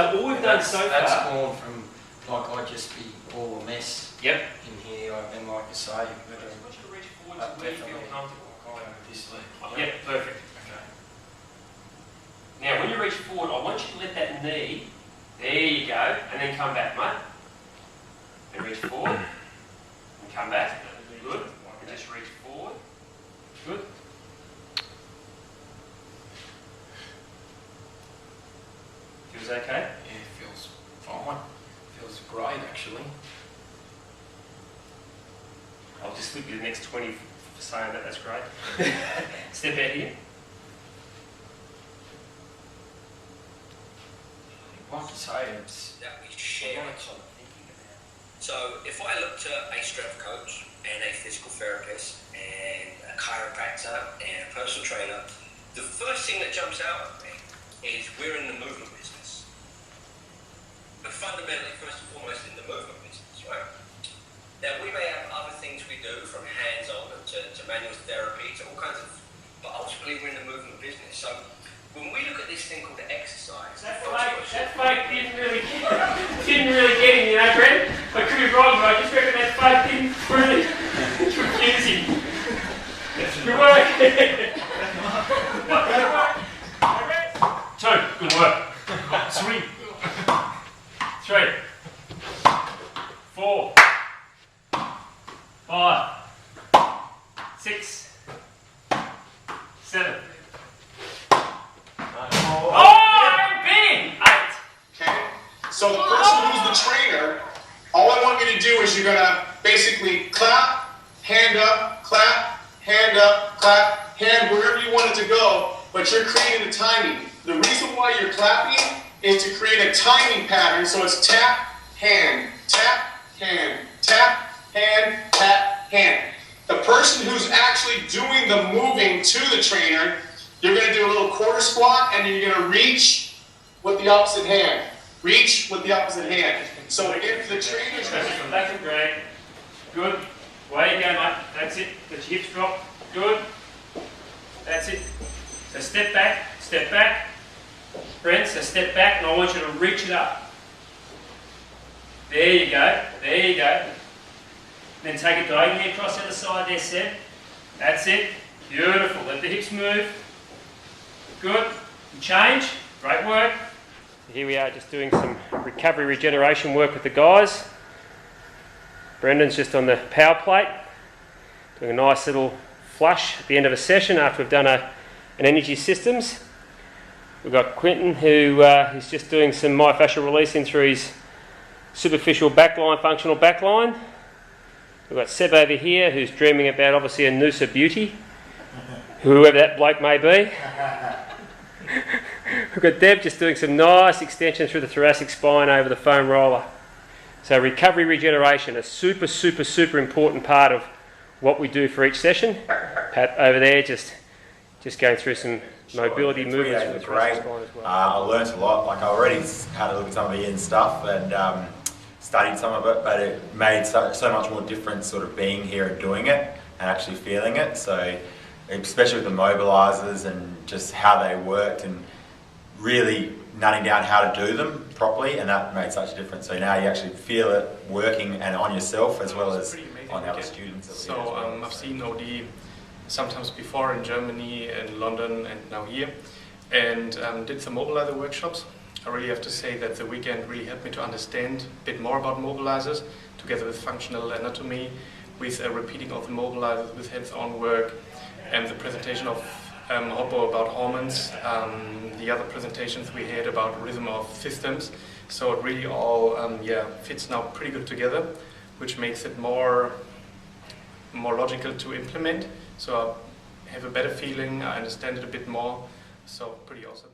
So all we've done so far... That's gone from, like, I'd just be all a mess Yep. in here, and like you say, I just want you to reach forward to where you feel comfortable. this leg. Yep, perfect. Okay. Now, when you reach forward, I want you to let that knee, there you go, and then come back, mate. And reach forward, and come back. Good. And just reach forward. Good. Feels okay? Yeah, it feels fine. Feels great, actually. I'll just slip you the next 20 for saying that, that's great. Step out here. Like you say, it's that we share a common thinking about. So if I looked at a strength coach and a physical therapist and a chiropractor and a personal trainer, the first thing that jumps out at me is we're in the movement business. But fundamentally, first and foremost, in the movement business, right? Now we may have other things we do, from hands-on to manual therapy to all kinds of, but ultimately we're in the movement business. So when we look at this thing called exercise, That fake didn't really get him, you know, Brent. I could be wrong, but I just reckon that fake didn't really confuse him. Good work. Two, good work. 3. 3. 4. 5. 6. 7. So the person who's the trainer, all I want you to do is you're gonna basically clap, hand up, clap, hand up, clap, hand wherever you want it to go, but you're creating the timing. The reason why you're clapping is to create a timing pattern, so it's tap, hand, tap, hand, tap, hand, tap, hand. The person who's actually doing the moving to the trainer, you're gonna do a little quarter squat and then you're gonna reach with the opposite hand. Reach with the opposite hand. So if the trainer's Come back and drag. Good. Way you go, mate. That's it. Let your hips drop. Good. That's it. So step back, step back. Brent, so step back, and I want you to reach it up. There you go. There you go. Then take it diagonally across the other side there, Seb. That's it. Beautiful. Let the hips move. Good. And change. Great work. Here we are just doing some recovery regeneration work with the guys. Brendan's just on the power plate, doing a nice little flush at the end of a session after we've done an energy systems. We've got Quentin who is just doing some myofascial releasing through his superficial backline, functional backline. We've got Seb over here who's dreaming about obviously a Noosa beauty, whoever that bloke may be. We've got Deb just doing some nice extension through the thoracic spine over the foam roller. So recovery regeneration, a super important part of what we do for each session. Pat over there just going through some mobility movements with the thoracic spine as well. I learnt a lot. Like I already had a look at some of Ian's stuff and studied some of it, but it made so much more difference sort of being here and doing it and actually feeling it. So especially with the mobilizers and just how they worked and really nutting down how to do them properly, and that made such a difference. So now you actually feel it working and on yourself as well as on other students. So I've seen OD sometimes before in Germany and London and now here, and did some mobilizer workshops. I really have to say that the weekend really helped me to understand a bit more about mobilizers, together with functional anatomy, with repeating of the mobilizers, with hands-on work, and the presentation of Hoppo about hormones, the other presentations we had about rhythm of systems. So it really all fits now pretty good together, which makes it more logical to implement. So I have a better feeling, I understand it a bit more, so pretty awesome.